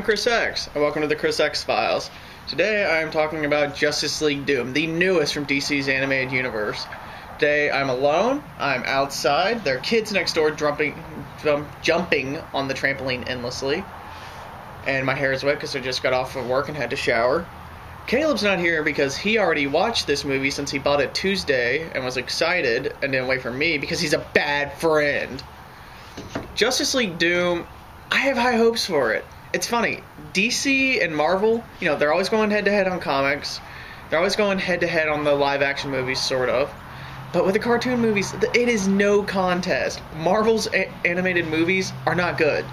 Chris X, and welcome to the Chris X Files. Today I am talking about Justice League Doom, the newest from DC's animated universe. Today I'm alone, I'm outside, there are kids next door jumping on the trampoline endlessly, and my hair is wet because I just got off of work and had to shower. Caleb's not here because he already watched this movie since he bought it Tuesday and was excited and didn't wait for me because he's a bad friend. Justice League Doom, I have high hopes for it. It's funny, DC and Marvel, they're always going head-to-head on comics. They're always going head-to-head on the live-action movies, sort of. But with the cartoon movies, it is no contest. Marvel's animated movies are not good.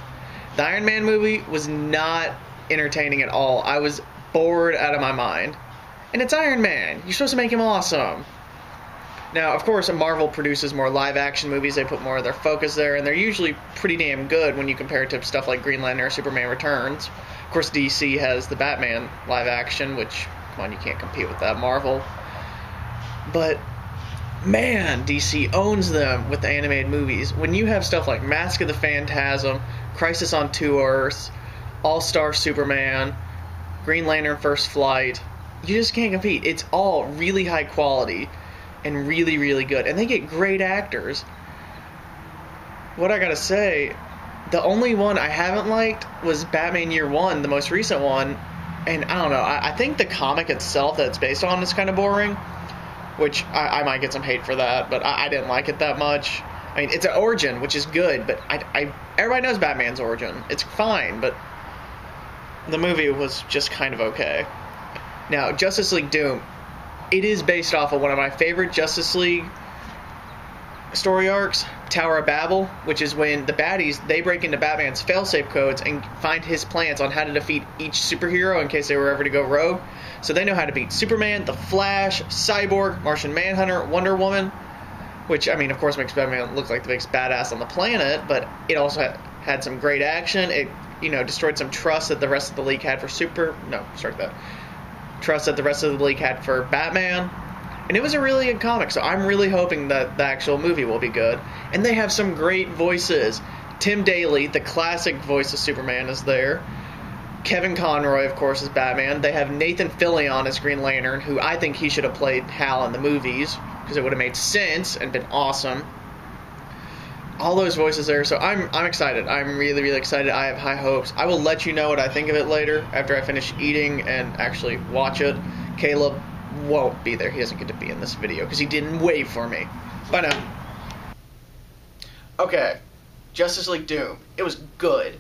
The Iron Man movie was not entertaining at all. I was bored out of my mind. And it's Iron Man. You're supposed to make him awesome. Now, of course, Marvel produces more live-action movies. They put more of their focus there, and they're usually pretty damn good when you compare it to stuff like Green Lantern or Superman Returns. Of course, DC has the Batman live-action, which, come on, you can't compete with that, Marvel. But, man, DC owns them with the animated movies. When you have stuff like Mask of the Phantasm, Crisis on Two Earths, All-Star Superman, Green Lantern First Flight, you just can't compete. It's all really high quality and really, really good. And they get great actors. What I gotta say, the only one I haven't liked was Batman Year One, the most recent one. And I don't know, I think the comic itself that it's based on is kind of boring, which I might get some hate for that, but I didn't like it that much. I mean, it's an origin, which is good, but everybody knows Batman's origin. It's fine, but the movie was just kind of okay. Now, Justice League Doom, it is based off of one of my favorite Justice League story arcs, Tower of Babel, which is when the baddies, they break into Batman's failsafe codes and find his plans on how to defeat each superhero in case they were ever to go rogue. So they know how to beat Superman, The Flash, Cyborg, Martian Manhunter, Wonder Woman, which, I mean, of course makes Batman look like the biggest badass on the planet, but it also had some great action. It, destroyed some trust that the rest of the league had for trust that the rest of the league had for Batman. And it was a really good comic, so I'm really hoping that the actual movie will be good. And they have some great voices. Tim Daly, the classic voice of Superman, is there. Kevin Conroy, of course, is Batman. They have Nathan Fillion as Green Lantern, who I think he should have played Hal in the movies, because it would have made sense and been awesome. All those voices there, so I'm excited. I'm really, really excited. I have high hopes. I will let you know what I think of it later, after I finish eating and actually watch it. Caleb won't be there. He doesn't get to be in this video, because he didn't wait for me. Bye now. Okay, Justice League Doom. It was good.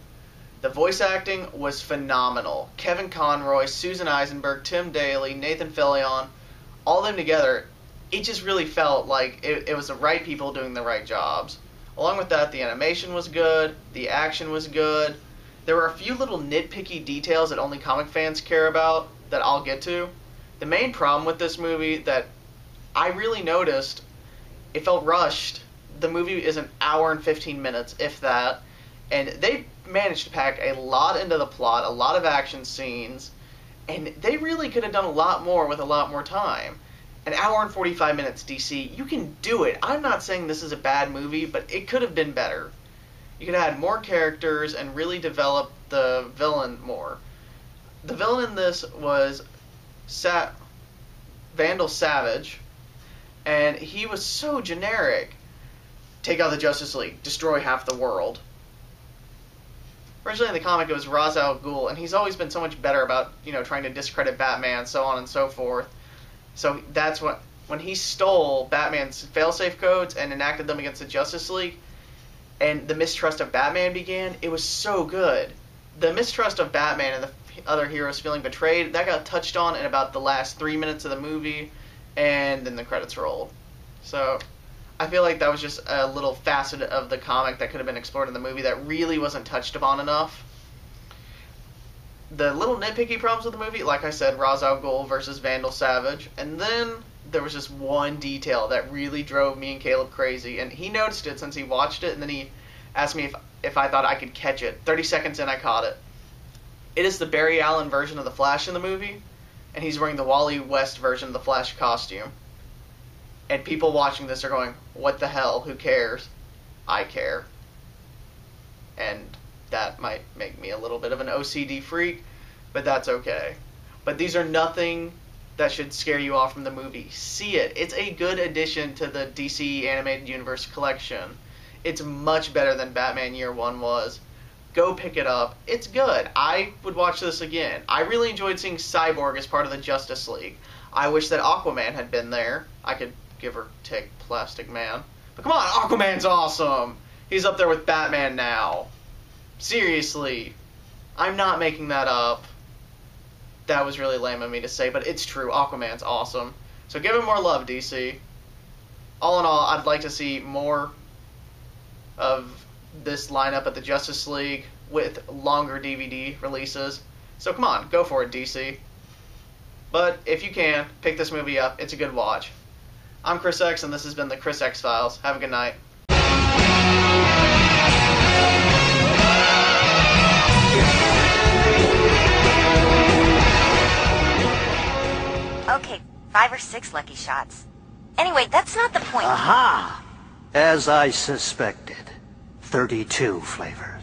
The voice acting was phenomenal. Kevin Conroy, Susan Eisenberg, Tim Daly, Nathan Fillion, all of them together, it just really felt like it was the right people doing the right jobs. Along with that, the animation was good, the action was good. There were a few little nitpicky details that only comic fans care about that I'll get to. The main problem with this movie that I really noticed, it felt rushed. The movie is an hour and 15 minutes, if that, and they managed to pack a lot into the plot, a lot of action scenes, and they really could have done a lot more with a lot more time. An hour and 45 minutes, DC, you can do it. I'm not saying this is a bad movie, but it could have been better. You could have had more characters and really developed the villain more. The villain in this was Vandal Savage, and he was so generic. Take out the Justice League, destroy half the world. Originally in the comic it was Ra's al Ghul, and he's always been so much better about, trying to discredit Batman, so on and so forth. So that's when he stole Batman's failsafe codes and enacted them against the Justice League, and the mistrust of Batman began, it was so good. The mistrust of Batman and the other heroes feeling betrayed, that got touched on in about the last 3 minutes of the movie, and then the credits rolled. So I feel like that was just a little facet of the comic that could have been explored in the movie that really wasn't touched upon enough. The little nitpicky problems with the movie, like I said, Ra's al Ghul versus Vandal Savage, and then there was just one detail that really drove me and Caleb crazy, and he noticed it since he watched it, and then he asked me if I thought I could catch it. 30 seconds in, I caught it. It is the Barry Allen version of the Flash in the movie, and he's wearing the Wally West version of the Flash costume. And people watching this are going, what the hell, who cares? I care. And that might make me a little bit of an OCD freak, but that's okay. But these are nothing that should scare you off from the movie. See it. It's a good addition to the DC Animated Universe collection. It's much better than Batman Year One was. Go pick it up. It's good. I would watch this again. I really enjoyed seeing Cyborg as part of the Justice League. I wish that Aquaman had been there. I could give or take Plastic Man. But come on, Aquaman's awesome! He's up there with Batman now. Seriously. I'm not making that up. That was really lame of me to say, but it's true. Aquaman's awesome. So give him more love, DC. All in all, I'd like to see more of this lineup at the Justice League with longer DVD releases. So come on, go for it, DC. But if you can, pick this movie up. It's a good watch. I'm Chris X, and this has been the Chris X Files. Have a good night. Okay, 5 or 6 lucky shots. Anyway, that's not the point. Aha! As I suspected. 32 flavors.